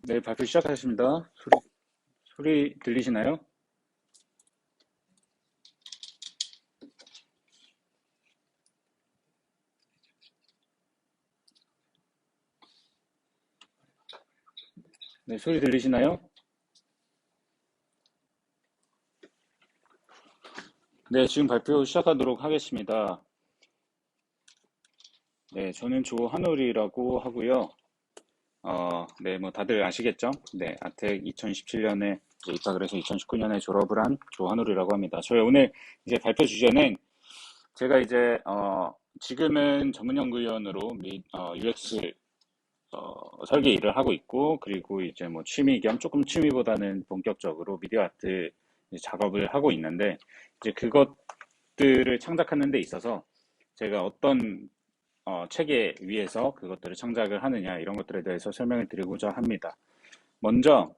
네, 발표 시작하겠습니다. 소리 들리시나요? 네, 소리 들리시나요? 네, 지금 발표 시작하도록 하겠습니다. 네, 저는 조한울이라고 하고요. 네, 뭐 다들 아시겠죠? 네, 아텍 2017년에 입학을 해서 2019년에 졸업을 한 조한울이라고 합니다. 저희 오늘 이제 발표 주제는 제가 이제 지금은 전문연구위원으로 UX 설계 일을 하고 있고, 그리고 이제 뭐 취미 겸 조금 취미보다는 본격적으로 미디어 아트 작업을 하고 있는데, 이제 그것들을 창작하는 데 있어서 제가 어떤 체계 위에서 그것들을 창작을 하느냐, 이런 것들에 대해서 설명을 드리고자 합니다. 먼저,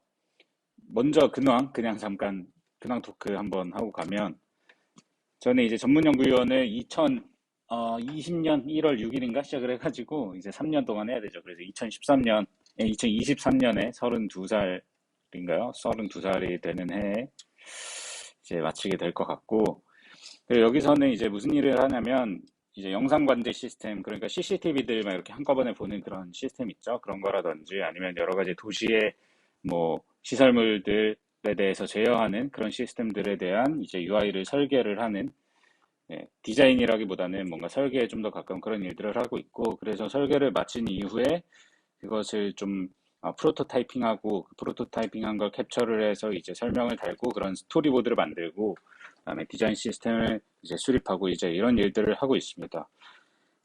그냥 잠깐 근황 토크 한번 하고 가면, 저는 이제 전문연구위원을 2020년 1월 6일인가 시작을 해가지고 이제 3년 동안 해야 되죠. 그래서 2023년에 32살인가요? 32살이 되는 해에 이제 마치게 될 것 같고, 그리고 여기서는 이제 무슨 일을 하냐면 이제 영상 관제 시스템, 그러니까 CCTV들 막 이렇게 한꺼번에 보는 그런 시스템 있죠. 그런 거라든지 아니면 여러 가지 도시의 뭐 시설물들에 대해서 제어하는 그런 시스템들에 대한 이제 UI를 설계를 하는, 디자인이라기보다는 뭔가 설계에 좀 더 가까운 그런 일들을 하고 있고, 그래서 설계를 마친 이후에 그것을 좀 프로토타이핑하고, 그 프로토타이핑한 걸 캡처를 해서 이제 설명을 달고 그런 스토리보드를 만들고, 그다음에 디자인 시스템을 이제 수립하고 이제 이런 일들을 하고 있습니다.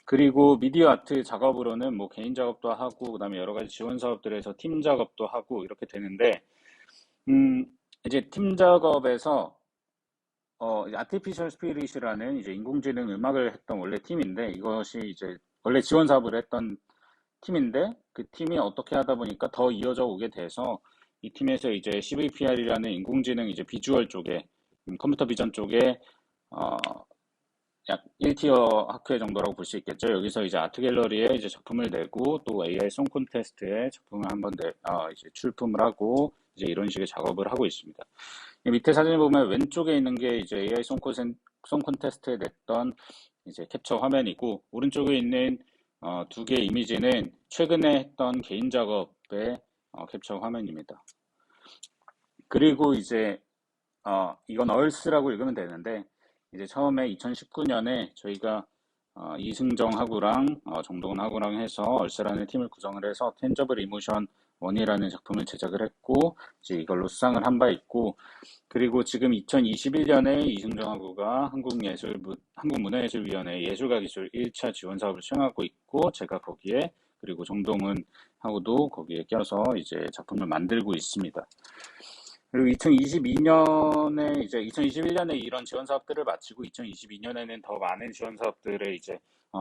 그리고 미디어 아트 작업으로는 뭐 개인 작업도 하고, 그다음에 여러 가지 지원 사업들에서 팀 작업도 하고 이렇게 되는데, 음, 이제 팀 작업에서 이제 아티피셜 스피릿이라는 이제 인공지능 음악을 했던 원래 팀인데, 이것이 이제 원래 지원 사업을 했던 팀인데, 그 팀이 어떻게 하다 보니까 더 이어져 오게 돼서 이 팀에서 이제 CVPR이라는 인공지능 이제 비주얼 쪽에, 컴퓨터 비전 쪽에 어, 약 1티어 학회 정도라고 볼 수 있겠죠. 여기서 이제 아트 갤러리에 이제 작품을 내고, 또 AI 송 콘테스트에 작품을 한번 이제 출품을 하고, 이제 이런 식의 작업을 하고 있습니다. 이 밑에 사진을 보면 왼쪽에 있는 게 이제 AI 송 콘테스트에 냈던 이제 캡처 화면이고, 오른쪽에 있는 두 개의 이미지는 최근에 했던 개인 작업의 캡처 화면입니다. 그리고 이제 이건 얼스라고 읽으면 되는데, 이제 처음에 2019년에 저희가 이승정하고랑 정동훈하고랑 해서 얼스라는 팀을 구성을 해서 텐저블 이모션 1이라는 작품을 제작을 했고, 이제 이걸로 수상을 한 바 있고, 그리고 지금 2021년에 이승정하고가 한국문화예술위원회 예술가 기술 1차 지원 사업을 수행하고 있고, 제가 거기에, 그리고 정동훈하고도 거기에 껴서 이제 작품을 만들고 있습니다. 그리고 2021년에 이런 지원 사업들을 마치고 2022년에는 더 많은 지원 사업들에 이제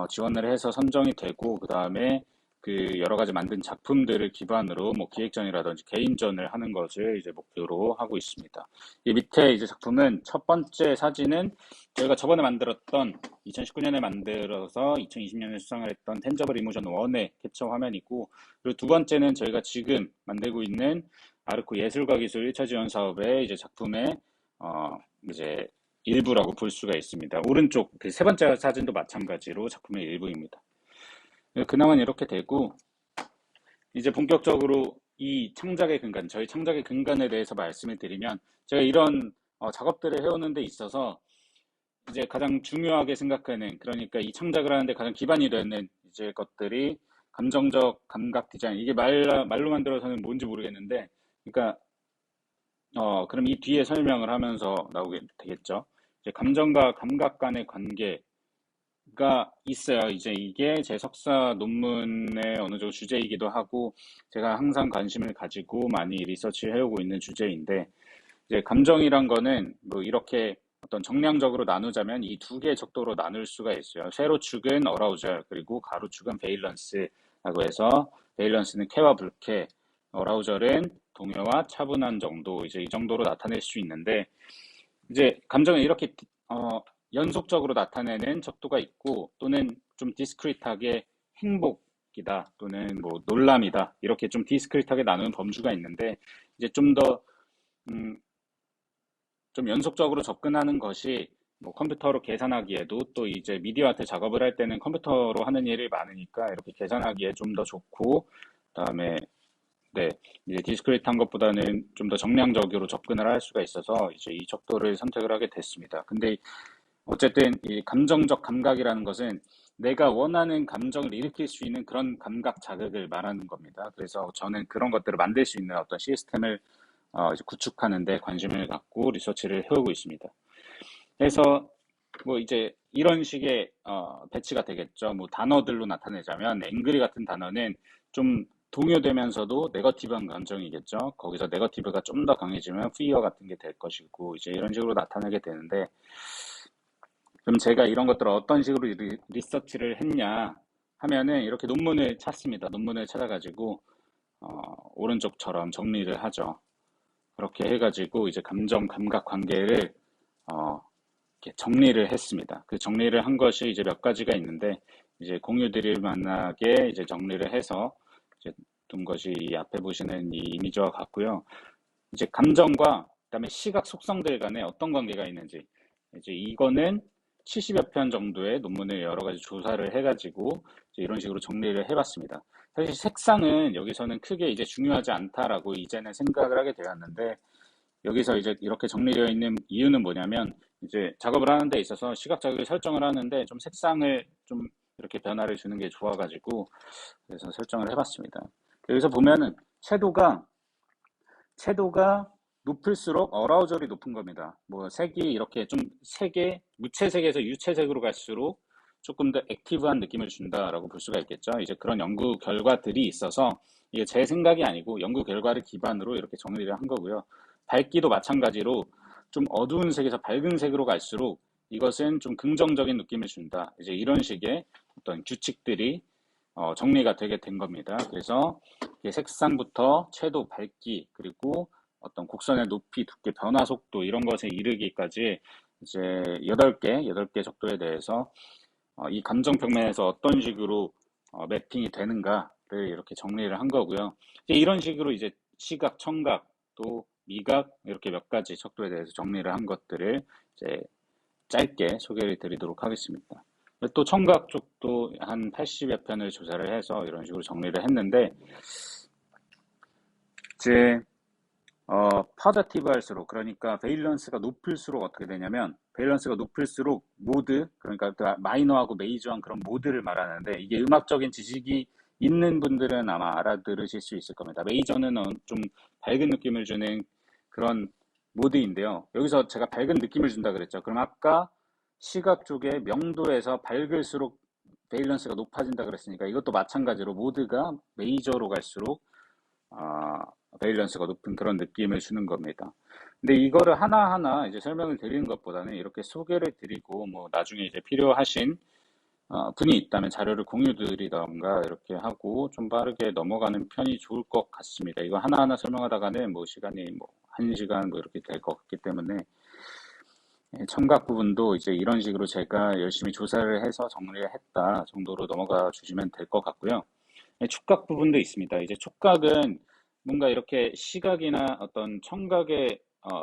지원을 해서 선정이 되고, 그 다음에 그 여러 가지 만든 작품들을 기반으로 뭐 기획전이라든지 개인전을 하는 것을 이제 목표로 하고 있습니다. 이 밑에 이제 작품은 첫 번째 사진은 저희가 저번에 만들었던 2019년에 만들어서 2020년에 수상을 했던 텐저블 이모션 1의 캡처 화면이고, 그리고 두 번째는 저희가 지금 만들고 있는 아르코 예술가 기술 1차 지원 사업의 이제 작품의 어, 이제 일부라고 볼 수가 있습니다. 오른쪽 그 세 번째 사진도 마찬가지로 작품의 일부입니다. 근황은 이렇게 되고, 이제 본격적으로 이 창작의 근간, 저희 창작의 근간에 대해서 말씀을 드리면, 제가 이런 작업들을 해오는 데 있어서 이제 가장 중요하게 생각하는, 그러니까 이 창작을 하는데 가장 기반이 되는 이제 것들이 감정적 감각 디자인, 이게 말로 만들어서는 뭔지 모르겠는데, 그러니까 그럼 이 뒤에 설명을 하면서 나오게 되겠죠. 이제 감정과 감각 간의 관계가 있어요. 이제 이게 제 석사 논문의 어느 정도 주제이기도 하고, 제가 항상 관심을 가지고 많이 리서치를 해오고 있는 주제인데, 이제 감정이란 거는 뭐 이렇게 어떤 정량적으로 나누자면 이 두 개의 척도로 나눌 수가 있어요. 세로축은 어라우절, 그리고 가로축은 베일런스라고 해서, 베일런스는 쾌와 불쾌, 어라우절은 동요와 차분한 정도, 이제 이 정도로 나타낼 수 있는데, 이제 감정은 이렇게 연속적으로 나타내는 척도가 있고, 또는 좀 디스크리트하게 행복이 웃기다 또는 뭐 놀람이다 이렇게 좀 디스크릿하게 나누는 범주가 있는데 이제 음, 좀 연속적으로 접근하는 것이 뭐 컴퓨터로 계산하기에도 또 이제 미디어 아트 작업을 할 때는 컴퓨터로 하는 일이 많으니까 이렇게 계산하기에 좀 더 좋고 그다음에 네, 이제 디스크릿한 것보다는 좀 더 정량적으로 접근을 할 수가 있어서 이제 이 척도를 선택을 하게 됐습니다. 근데 어쨌든 이 감정적 감각이라는 것은 내가 원하는 감정을 일으킬 수 있는 그런 감각 자극을 말하는 겁니다. 그래서 저는 그런 것들을 만들 수 있는 어떤 시스템을 이제 구축하는 데 관심을 갖고 리서치를 해오고 있습니다. 그래서 뭐 이제 이런 식의 배치가 되겠죠. 뭐 단어들로 나타내자면 앵그리 같은 단어는 좀 동요되면서도 네거티브한 감정이겠죠. 거기서 네거티브가 좀 더 강해지면 피어 같은 게 될 것이고 이제 이런 식으로 나타나게 되는데 그럼 제가 이런 것들을 어떤 식으로 리서치를 했냐 하면은 이렇게 논문을 찾습니다. 논문을 찾아가지고 오른쪽처럼 정리를 하죠. 그렇게 해가지고 이제 감정 감각 관계를 어, 이렇게 정리를 했습니다. 그 정리를 한 것이 이제 몇 가지가 있는데 이제 공유드릴 만하게 이제 정리를 해서 이제 둔 것이 이 앞에 보시는 이 이미지와 같고요. 이제 감정과 그다음에 시각 속성들 간에 어떤 관계가 있는지 이제 이거는 70여 편 정도의 논문을 여러 가지 조사를 해가지고 이제 이런 식으로 정리를 해봤습니다. 사실 색상은 여기서는 크게 이제 중요하지 않다라고 이제는 생각을 하게 되었는데 여기서 이제 이렇게 정리되어 있는 이유는 뭐냐면 이제 작업을 하는 데 있어서 시각 자극을 설정을 하는데 좀 색상을 좀 이렇게 변화를 주는 게 좋아가지고 그래서 설정을 해봤습니다. 여기서 보면은 채도가 높을수록 어라우절이 높은 겁니다. 뭐 색이 이렇게 좀 색의 무채색에서 유채색으로 갈수록 조금 더 액티브한 느낌을 준다라고 볼 수가 있겠죠. 이제 그런 연구 결과들이 있어서 이게 제 생각이 아니고 연구 결과를 기반으로 이렇게 정리를 한 거고요. 밝기도 마찬가지로 좀 어두운 색에서 밝은 색으로 갈수록 이것은 좀 긍정적인 느낌을 준다. 이제 이런 식의 어떤 규칙들이 정리가 되게 된 겁니다. 그래서 색상부터 채도, 밝기, 그리고 어떤 곡선의 높이, 두께, 변화 속도 이런 것에 이르기까지 이제 8개 정도에 대해서 이 감정 평면에서 어떤 식으로 매핑이 되는가를 이렇게 정리를 한 거고요. 이제 이런 식으로 이제 시각, 청각, 또 미각 이렇게 몇 가지 척도에 대해서 정리를 한 것들을 이제 짧게 소개를 드리도록 하겠습니다. 또 청각 쪽도 한 80여 편을 조사를 해서 이런 식으로 정리를 했는데 이제 파자티브 할수록 그러니까 베일런스가 높을수록 어떻게 되냐면 베일런스가 높을수록 모드 그러니까 그 마이너하고 메이저한 그런 모드를 말하는데 이게 음악적인 지식이 있는 분들은 아마 알아들으실 수 있을 겁니다. 메이저는 좀 밝은 느낌을 주는 그런 모드인데요. 여기서 제가 밝은 느낌을 준다 그랬죠. 그럼 아까 시각 쪽에 명도에서 밝을수록 베일런스가 높아진다 그랬으니까 이것도 마찬가지로 모드가 메이저로 갈수록 아, 베일런스가 높은 그런 느낌을 주는 겁니다. 근데 이거를 하나하나 이제 설명을 드리는 것보다는 이렇게 소개를 드리고 뭐 나중에 이제 필요하신 분이 있다면 자료를 공유 드리던가 이렇게 하고 좀 빠르게 넘어가는 편이 좋을 것 같습니다. 이거 하나하나 설명하다가는 뭐 시간이 뭐 1시간 뭐 이렇게 될 것 같기 때문에 청각 부분도 이제 이런 식으로 제가 열심히 조사를 해서 정리를 했다 정도로 넘어가 주시면 될 것 같고요. 촉각 부분도 있습니다. 이제 촉각은 뭔가 이렇게 시각이나 어떤 청각의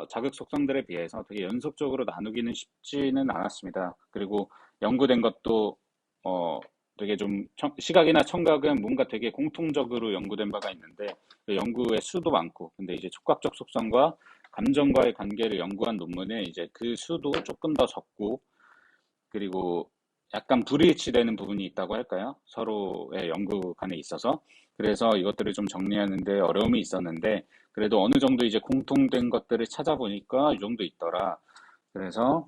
자극 속성들에 비해서 되게 연속적으로 나누기는 쉽지는 않았습니다. 그리고 연구된 것도 어, 되게 좀 시각이나 청각은 뭔가 되게 공통적으로 연구된 바가 있는데 그 연구의 수도 많고 근데 이제 촉각적 속성과 감정과의 관계를 연구한 논문은 이제 그 수도 조금 더 적고 그리고 약간 불일치되는 부분이 있다고 할까요? 서로의 연구 간에 있어서. 그래서 이것들을 좀 정리하는 데 어려움이 있었는데, 그래도 어느 정도 이제 공통된 것들을 찾아보니까 이 정도 있더라. 그래서,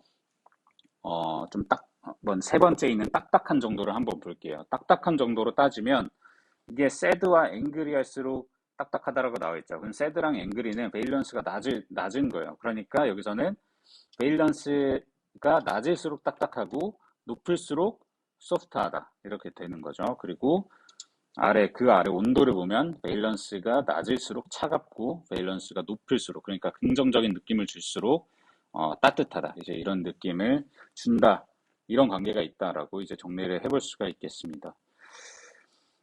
좀 한번 세 번째 있는 딱딱한 정도를 한번 볼게요. 딱딱한 정도로 따지면, 이게 새드와 앵글이 할수록 딱딱하다라고 나와 있죠. 그럼 새드랑 앵글이는 베일런스가 낮은 거예요. 그러니까 여기서는 베일런스가 낮을수록 딱딱하고 높을수록 소프트하다 이렇게 되는 거죠. 그리고 그 아래 온도를 보면 베일런스가 낮을수록 차갑고 베일런스가 높을수록 그러니까 긍정적인 느낌을 줄수록 따뜻하다 이제 이런 느낌을 준다 이런 관계가 있다라고 이제 정리를 해볼 수가 있겠습니다.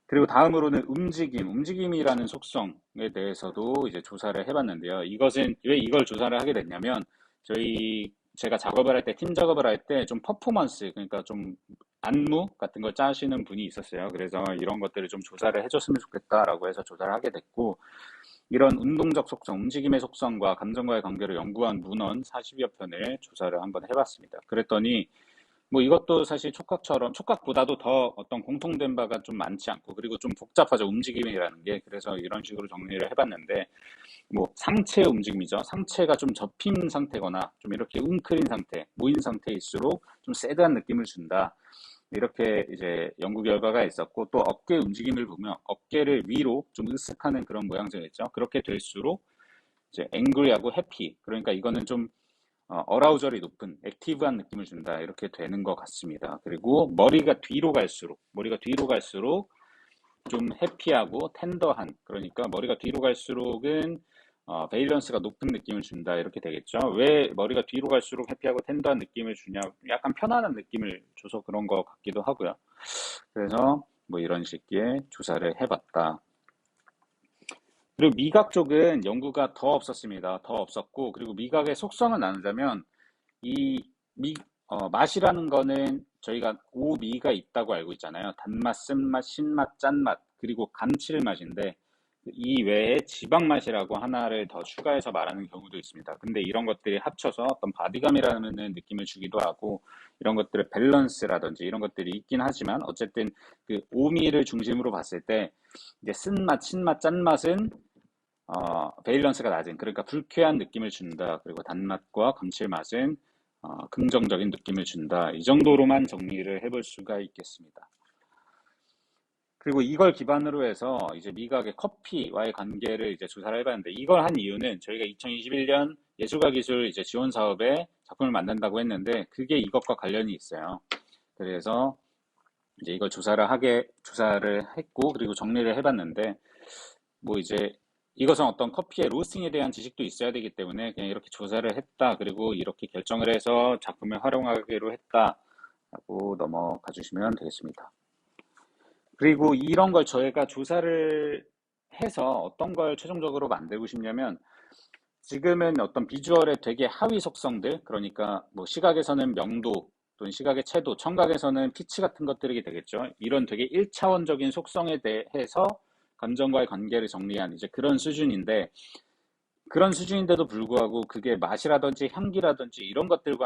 그리고 다음으로는 움직임이라는 속성에 대해서도 이제 조사를 해봤는데요. 이것은 왜 이걸 조사를 하게 됐냐면 제가 작업을 할 때, 팀 작업을 할 때 좀 퍼포먼스, 그러니까 좀 안무 같은 걸 짜시는 분이 있었어요. 그래서 이런 것들을 좀 조사를 해줬으면 좋겠다라고 해서 조사를 하게 됐고, 이런 운동적 속성, 움직임의 속성과 감정과의 관계를 연구한 문헌 40여 편을 조사를 한번 해봤습니다. 그랬더니 뭐 이것도 사실 촉각보다도 더 어떤 공통된 바가 좀 많지 않고, 그리고 좀 복잡하죠. 움직임이라는 게. 그래서 이런 식으로 정리를 해봤는데, 뭐 상체 움직임이죠. 상체가 좀 접힌 상태거나 좀 이렇게 웅크린 상태, 모인 상태일수록 좀 새드한 느낌을 준다. 이렇게 이제 연구 결과가 있었고, 또 어깨 움직임을 보면 어깨를 위로 좀 으쓱하는 그런 모양새가 있죠. 그렇게 될수록 이제 앵그리하고 해피, 그러니까 이거는 좀 어라우절이 높은 액티브한 느낌을 준다, 이렇게 되는 것 같습니다. 그리고 머리가 뒤로 갈수록 좀 해피하고 텐더한, 그러니까 머리가 뒤로 갈수록은 베일런스가 높은 느낌을 준다, 이렇게 되겠죠. 왜 머리가 뒤로 갈수록 해피하고 텐더한 느낌을 주냐, 약간 편안한 느낌을 줘서 그런 것 같기도 하고요. 그래서 뭐 이런 식의 조사를 해봤다. 그리고 미각 쪽은 연구가 더 없었습니다. 더 없었고, 그리고 미각의 속성을 나누자면 이 맛이라는 거는 저희가 5미가 있다고 알고 있잖아요. 단맛, 쓴맛, 신맛, 짠맛, 그리고 감칠맛인데, 이 외에 지방맛이라고 하나를 더 추가해서 말하는 경우도 있습니다. 근데 이런 것들이 합쳐서 어떤 바디감이라는 느낌을 주기도 하고, 이런 것들의 밸런스라든지 이런 것들이 있긴 하지만, 어쨌든 그 5미를 중심으로 봤을 때 이제 쓴맛, 신맛, 짠맛은 밸런스가 낮은, 그러니까 불쾌한 느낌을 준다. 그리고 단맛과 감칠맛은 긍정적인 느낌을 준다. 이 정도로만 정리를 해볼 수가 있겠습니다. 그리고 이걸 기반으로 해서 이제 미각의 커피와의 관계를 이제 조사를 해봤는데, 이걸 한 이유는 저희가 2021년 예술가 기술 이제 지원 사업에 작품을 만든다고 했는데, 그게 이것과 관련이 있어요. 그래서 이제 이걸 조사를 했고, 그리고 정리를 해봤는데, 뭐 이제 이것은 어떤 커피의 로스팅에 대한 지식도 있어야 되기 때문에 그냥 이렇게 조사를 했다. 그리고 이렇게 결정을 해서 작품에 활용하기로 했다라고 넘어가 주시면 되겠습니다. 그리고 이런 걸 저희가 조사를 해서 어떤 걸 최종적으로 만들고 싶냐면, 지금은 어떤 비주얼의 되게 하위 속성들, 그러니까 뭐 시각에서는 명도 또는 시각의 채도, 청각에서는 피치 같은 것들이 되겠죠. 이런 되게 1차원적인 속성에 대해서 감정과의 관계를 정리한 이제 그런 수준인데도 불구하고 그게 맛이라든지 향기라든지 이런 것들의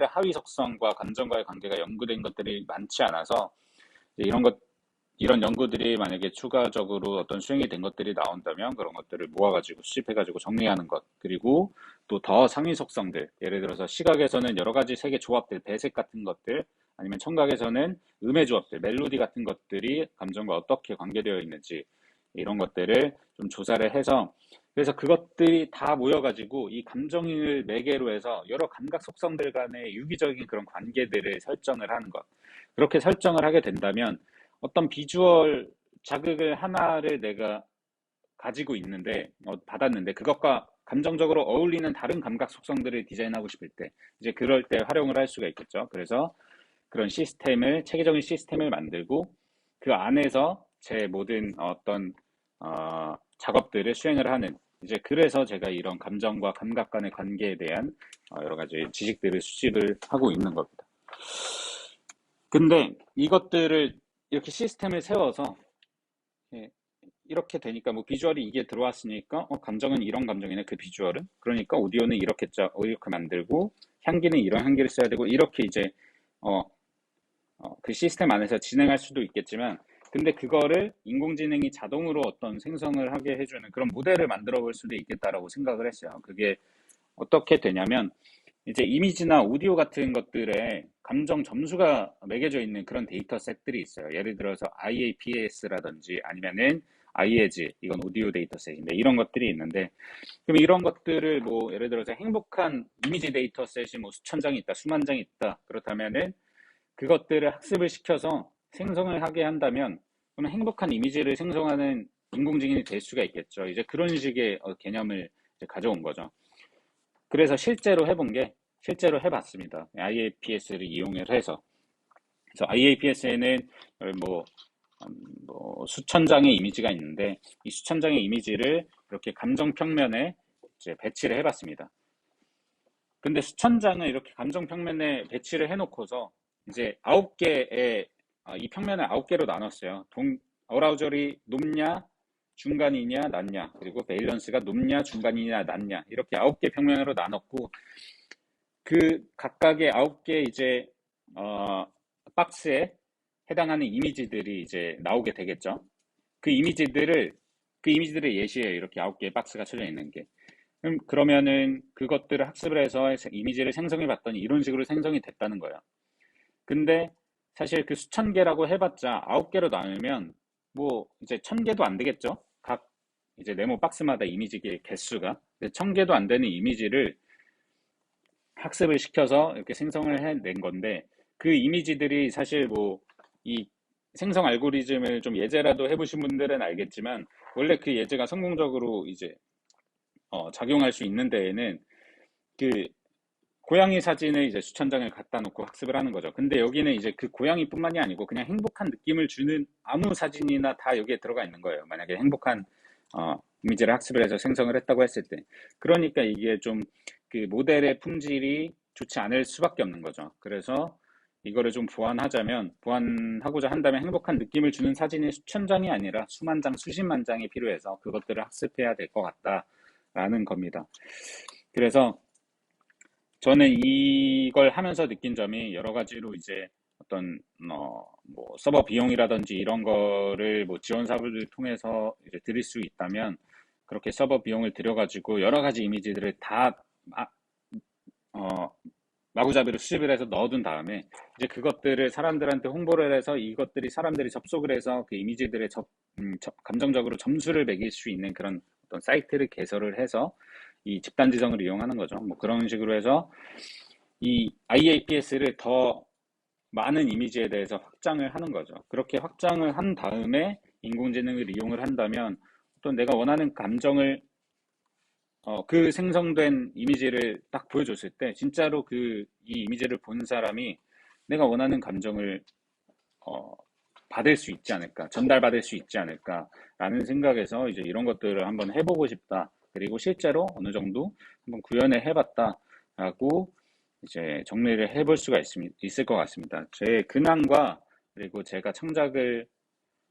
하위 속성과 감정과의 관계가 연구된 것들이 많지 않아서, 이제 이런 연구들이 만약에 추가적으로 어떤 수행이 된 것들이 나온다면 그런 것들을 모아가지고 수집해가지고 정리하는 것, 그리고 또 더 상위 속성들, 예를 들어서 시각에서는 여러 가지 색의 조합들, 배색 같은 것들, 아니면 청각에서는 음의 조합들, 멜로디 같은 것들이 감정과 어떻게 관계되어 있는지, 이런 것들을 좀 조사를 해서, 그래서 그것들이 다 모여가지고 이 감정을 매개로 해서 여러 감각 속성들 간의 유기적인 그런 관계들을 설정을 하는 것. 그렇게 설정을 하게 된다면 어떤 비주얼 자극을 하나를 내가 가지고 있는데, 받았는데, 그것과 감정적으로 어울리는 다른 감각 속성들을 디자인하고 싶을 때, 이제 그럴 때 활용을 할 수가 있겠죠. 그래서 그런 체계적인 시스템을 만들고, 그 안에서 제 모든 어떤, 작업들을 수행을 하는, 이제 그래서 제가 이런 감정과 감각 간의 관계에 대한 여러 가지 지식들을 수집을 하고 있는 겁니다. 근데 이것들을 이렇게 시스템을 세워서, 예, 이렇게 되니까 뭐 비주얼이 이게 들어왔으니까 감정은 이런 감정이네, 그 비주얼은. 그러니까 오디오는 이렇게 만들고, 향기는 이런 향기를 써야 되고, 이렇게 이제 어, 그 시스템 안에서 진행할 수도 있겠지만, 근데 그거를 인공지능이 자동으로 어떤 생성을 하게 해주는 그런 모델을 만들어 볼 수도 있겠다라고 생각을 했어요. 그게 어떻게 되냐면, 이제 이미지나 오디오 같은 것들에 감정 점수가 매겨져 있는 그런 데이터셋들이 있어요. 예를 들어서 IAPS라든지 아니면은 IAG, 이건 오디오 데이터셋인데, 이런 것들이 있는데, 그럼 이런 것들을 뭐 예를 들어서 행복한 이미지 데이터셋이 뭐 수천 장이 있다, 수만 장이 있다. 그렇다면은 그것들을 학습을 시켜서 생성을 하게 한다면, 그러면 행복한 이미지를 생성하는 인공지능이 될 수가 있겠죠. 이제 그런 식의 개념을 이제 가져온 거죠. 그래서 실제로 해봤습니다. IAPS를 이용을 해서. 그래서 IAPS에는 뭐 뭐 수천 장의 이미지가 있는데 이 수천 장의 이미지를 이렇게 감정 평면에 이제 배치를 해봤습니다. 근데 수천 장을 이렇게 감정 평면에 배치를 해놓고서 이제 9개의 이 평면을 9개로 나눴어요. 어라우절이 높냐, 중간이냐, 낮냐, 그리고 베일런스가 높냐, 중간이냐, 낮냐 이렇게 9개 평면으로 나눴고 그 각각의 9개 이제 어, 박스에 해당하는 이미지들이 이제 나오게 되겠죠. 그 이미지들을 그 이미지들의 예시예요. 이렇게 9개의 박스가 쳐져 있는 게. 그러면은 그것들을 학습을 해서 이미지를 생성해 봤더니 이런 식으로 생성이 됐다는 거예요. 근데 사실 그 수천 개라고 해봤자 9개로 나누면 뭐 이제 1000개도 안 되겠죠? 각 이제 네모 박스마다 이미지의 개수가 1000개도 안 되는 이미지를 학습을 시켜서 이렇게 생성을 해낸 건데 그 이미지들이 사실 뭐 이 생성 알고리즘을 좀 예제라도 해보신 분들은 알겠지만 원래 그 예제가 성공적으로 이제 작용할 수 있는 데에는 그 고양이 사진을 이제 수천 장을 갖다 놓고 학습을 하는 거죠. 근데 여기는 이제 그 고양이뿐만이 아니고 그냥 행복한 느낌을 주는 아무 사진이나 다 여기에 들어가 있는 거예요. 만약에 행복한 이미지를 학습을 해서 생성을 했다고 했을 때. 그러니까 이게 좀 그 모델의 품질이 좋지 않을 수밖에 없는 거죠. 그래서 이거를 좀 보완하고자 한다면 행복한 느낌을 주는 사진이 수천 장이 아니라 수만 장, 수십만 장이 필요해서 그것들을 학습해야 될 것 같다라는 겁니다. 그래서 저는 이걸 하면서 느낀 점이 여러 가지로 이제 어떤 뭐 서버 비용이라든지 이런 거를 뭐 지원 사업을 통해서 이제 드릴 수 있다면 그렇게 서버 비용을 들여가지고 여러 가지 이미지들을 다 어, 마구잡이로 수집을 해서 넣어둔 다음에 이제 그것들을 사람들한테 홍보를 해서 이것들이 사람들이 접속을 해서 그 이미지들의 감정적으로 점수를 매길 수 있는 그런 어떤 사이트를 개설을 해서 이 집단 지성을 이용하는 거죠. 뭐 그런 식으로 해서 이 IAPS를 더 많은 이미지에 대해서 확장을 하는 거죠. 그렇게 확장을 한 다음에 인공지능을 이용을 한다면 또 내가 원하는 감정을 그 생성된 이미지를 딱 보여줬을 때 진짜로 이 이미지를 본 사람이 내가 원하는 감정을 어, 받을 수 있지 않을까, 전달받을 수 있지 않을까라는 생각에서 이제 이런 것들을 한번 해보고 싶다. 그리고 실제로 어느 정도 한번 구현을 해봤다라고 이제 정리를 해볼 수가 있을 것 같습니다. 제 근황과 그리고 제가 창작을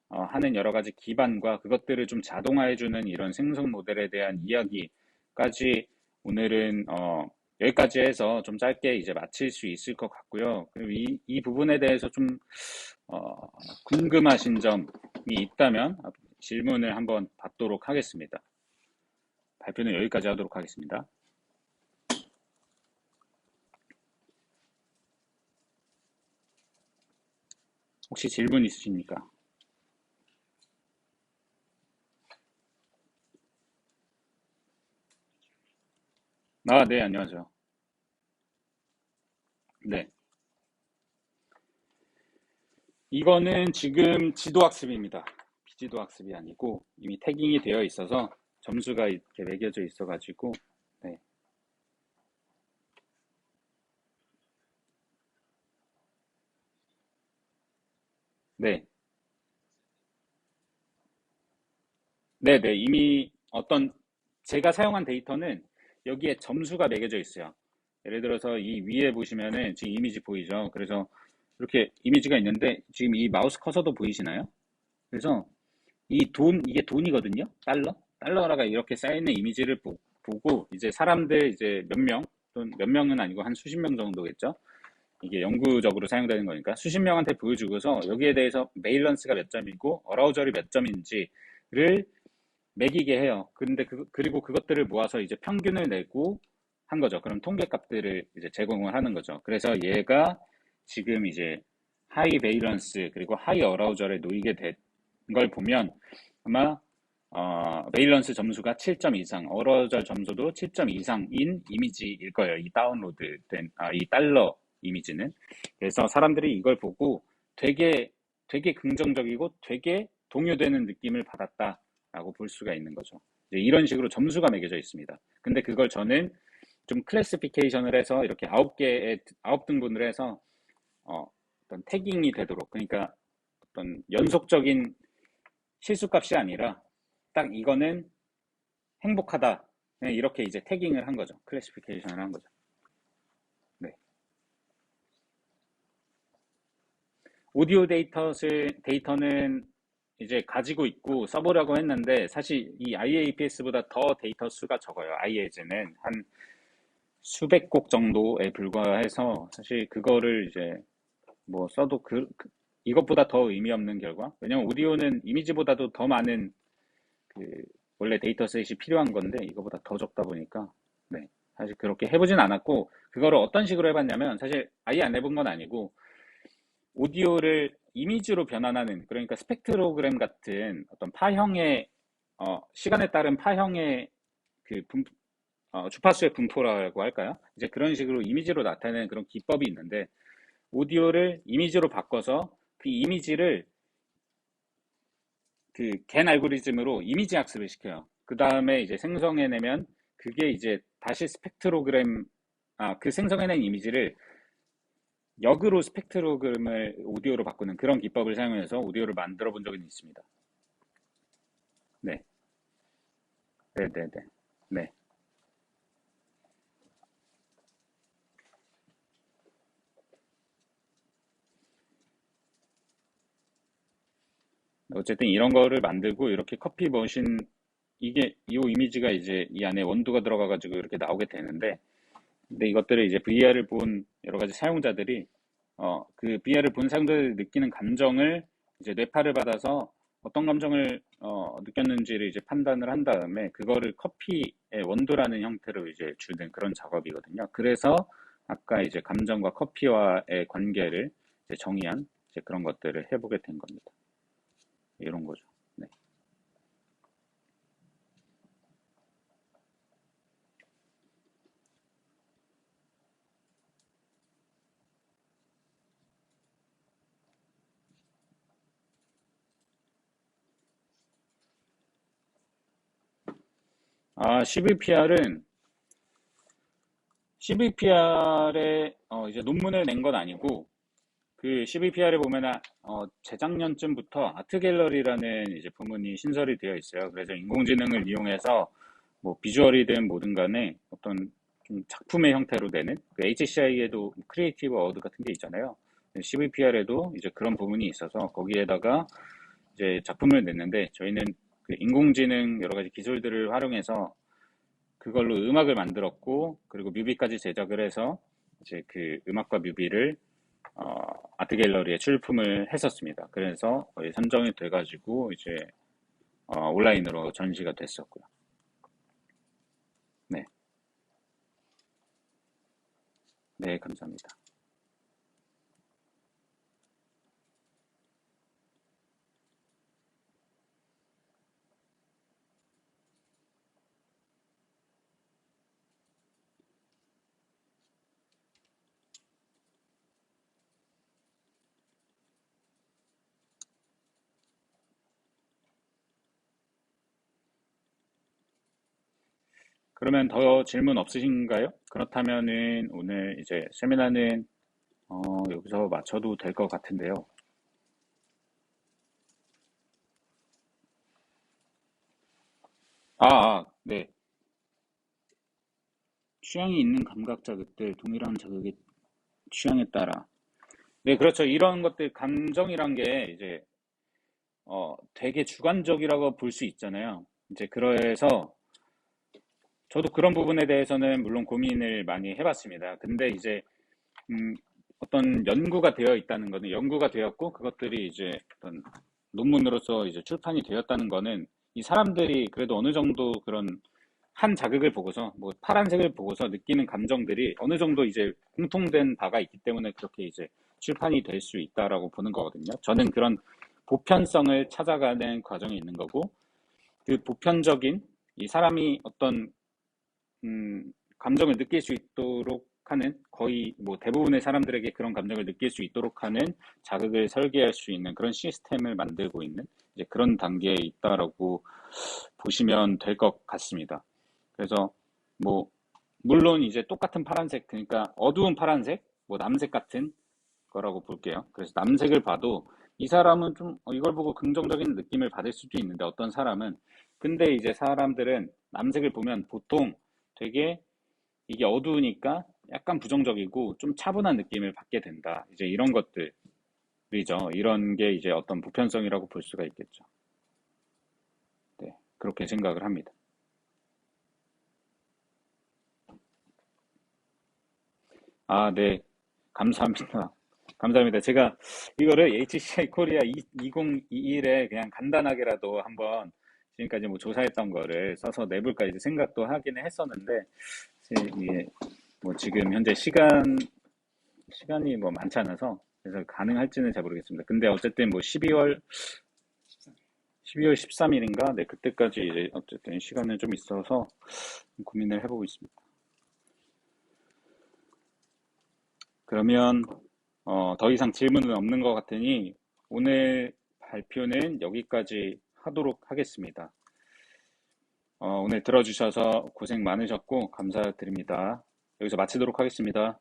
하는 여러 가지 기반과 그것들을 좀 자동화해주는 이런 생성 모델에 대한 이야기까지 오늘은 여기까지 해서 좀 짧게 이제 마칠 수 있을 것 같고요. 그리고 이 부분에 대해서 좀 궁금하신 점이 있다면 질문을 한번 받도록 하겠습니다. 발표는 여기까지 하도록 하겠습니다. 혹시 질문 있으십니까? 네, 안녕하세요. 네. 이거는 지금 지도학습입니다. 비지도학습이 아니고 이미 태깅이 되어 있어서 점수가 이렇게 매겨져 있어가지고, 네. 네. 네네. 이미 제가 사용한 데이터는 여기에 점수가 매겨져 있어요. 예를 들어서 이 위에 보시면은 지금 이미지 보이죠? 그래서 이렇게 이미지가 있는데 지금 이 마우스 커서도 보이시나요? 그래서 이게 돈이거든요? 달러가 이렇게 쌓여있는 이미지를 보고 이제 사람들 이제 몇 명, 또는 몇 명은 아니고 한 수십 명 정도겠죠? 이게 영구적으로 사용되는 거니까 수십 명한테 보여주고서 여기에 대해서 메일런스가 몇 점이고 어라우절이 몇 점인지를 매기게 해요. 근데 그리고 그것들을 모아서 이제 평균을 내고 한 거죠. 그럼 통계값들을 이제 제공을 하는 거죠. 그래서 얘가 지금 이제 하이 베이런스 그리고 하이 어라우절에 놓이게 된 걸 보면 아마 베일런스 점수가 7점 이상, 어라우절 점수도 7점 이상인 이미지일 거예요. 이 다운로드된 이 달러 이미지는. 그래서 사람들이 이걸 보고 되게 긍정적이고 되게 동요되는 느낌을 받았다라고 볼 수가 있는 거죠. 이제 이런 식으로 점수가 매겨져 있습니다. 근데 그걸 저는 좀 클래시피케이션을 해서 이렇게 9등분을 해서 어떤 태깅이 되도록 그러니까 어떤 연속적인 실수값이 아니라 딱 이거는 행복하다. 그냥 이렇게 이제 태깅을 한 거죠. 클래시피케이션을 한 거죠. 네. 오디오 데이터는 이제 가지고 있고 써보려고 했는데 사실 이 IAPS보다 더 데이터 수가 적어요. IAS는 한 수백 곡 정도에 불과해서 사실 그거를 이제 뭐 써도 이것보다 더 의미 없는 결과? 왜냐면 오디오는 이미지보다도 더 많은 그 원래 데이터셋이 필요한 건데 이거보다 더 적다 보니까 네. 사실 그렇게 해보진 않았고 그거를 어떤 식으로 해봤냐면 사실 아예 안 해본 건 아니고 오디오를 이미지로 변환하는 그러니까 스펙트로그램 같은 어떤 파형의 시간에 따른 파형의 그 주파수의 분포라고 할까요? 이제 그런 식으로 이미지로 나타내는 그런 기법이 있는데 오디오를 이미지로 바꿔서 그 이미지를 그 겐 알고리즘으로 이미지 학습을 시켜요. 그 다음에 이제 생성해내면 그게 이제 다시 그 생성해낸 이미지를 역으로 스펙트로그램을 오디오로 바꾸는 그런 기법을 사용해서 오디오를 만들어 본 적은 있습니다. 네, 네, 네, 네, 네. 어쨌든 이런 거를 만들고 이렇게 커피 머신 이 이미지가 이제 이 안에 원두가 들어가가지고 이렇게 나오게 되는데 근데 이것들을 이제 VR을 본 여러 가지 사용자들이 그 VR을 본 사용자들이 느끼는 감정을 이제 뇌파를 받아서 어떤 감정을 느꼈는지를 이제 판단을 한 다음에 그거를 커피의 원두라는 형태로 이제 주는 그런 작업이거든요. 그래서 아까 이제 감정과 커피와의 관계를 이제 정의한 이제 그런 것들을 해보게 된 겁니다. 이런 거죠. 네. CVPR에 이제 논문을 낸 건 아니고 그 CVPR에 보면 재작년쯤부터 아트 갤러리라는 이제 부문이 신설이 되어 있어요. 그래서 인공지능을 이용해서 뭐 비주얼이든 뭐든 간에 어떤 좀 작품의 형태로 되는 그 HCI에도 크리에이티브 어워드 같은 게 있잖아요. CVPR에도 이제 그런 부분이 있어서 거기에다가 이제 작품을 냈는데 저희는 그 인공지능 여러 가지 기술들을 활용해서 그걸로 음악을 만들었고 그리고 뮤비까지 제작을 해서 이제 그 음악과 뮤비를 아트 갤러리에 출품을 했었습니다. 그래서 거의 선정이 돼가지고 이제 온라인으로 전시가 됐었고요. 네, 네, 감사합니다. 그러면 더 질문 없으신가요? 그렇다면은 오늘 이제 세미나는 여기서 마쳐도 될 것 같은데요. 네. 취향이 있는 감각 자극들, 동일한 자극의 취향에 따라. 네, 그렇죠. 이런 것들, 감정이란 게 이제, 되게 주관적이라고 볼 수 있잖아요. 이제 그래서 저도 그런 부분에 대해서는 물론 고민을 많이 해봤습니다. 근데 이제, 음, 어떤 연구가 되어 있다는 거는 연구가 되었고 그것들이 이제 어떤 논문으로서 이제 출판이 되었다는 거는 이 사람들이 그래도 어느 정도 그런 한 자극을 보고서 뭐 파란색을 보고서 느끼는 감정들이 어느 정도 이제 공통된 바가 있기 때문에 그렇게 이제 출판이 될 수 있다라고 보는 거거든요. 저는 그런 보편성을 찾아가는 과정이 있는 거고 그 보편적인 이 사람이 어떤 감정을 느낄 수 있도록 하는 거의 뭐 대부분의 사람들에게 그런 감정을 느낄 수 있도록 하는 자극을 설계할 수 있는 그런 시스템을 만들고 있는 이제 그런 단계에 있다라고 보시면 될 것 같습니다. 그래서 뭐 물론 이제 똑같은 파란색 그러니까 어두운 파란색, 뭐 남색 같은 거라고 볼게요. 그래서 남색을 봐도 이 사람은 좀 이걸 보고 긍정적인 느낌을 받을 수도 있는데 어떤 사람은 근데 이제 사람들은 남색을 보면 보통 되게 이게 어두우니까 약간 부정적이고 좀 차분한 느낌을 받게 된다. 이제 이런 것들이죠. 이런 게 이제 어떤 보편성이라고 볼 수가 있겠죠. 네, 그렇게 생각을 합니다. 아, 네. 감사합니다. 감사합니다. 제가 이거를 HCI 코리아 2021에 그냥 간단하게라도 한번 지금까지 뭐 조사했던 거를 써서 내볼까 이제 생각도 하기는 했었는데, 사실 이게 뭐 지금 현재 시간이 뭐 많지 않아서 그래서 가능할지는 잘 모르겠습니다. 근데 어쨌든 뭐 12월 13일인가? 네, 그때까지 이제 어쨌든 시간은 좀 있어서 고민을 해보고 있습니다. 그러면 더 이상 질문은 없는 것 같으니 오늘 발표는 여기까지 하도록 하겠습니다. 오늘 들어주셔서 고생 많으셨고 감사드립니다. 여기서 마치도록 하겠습니다.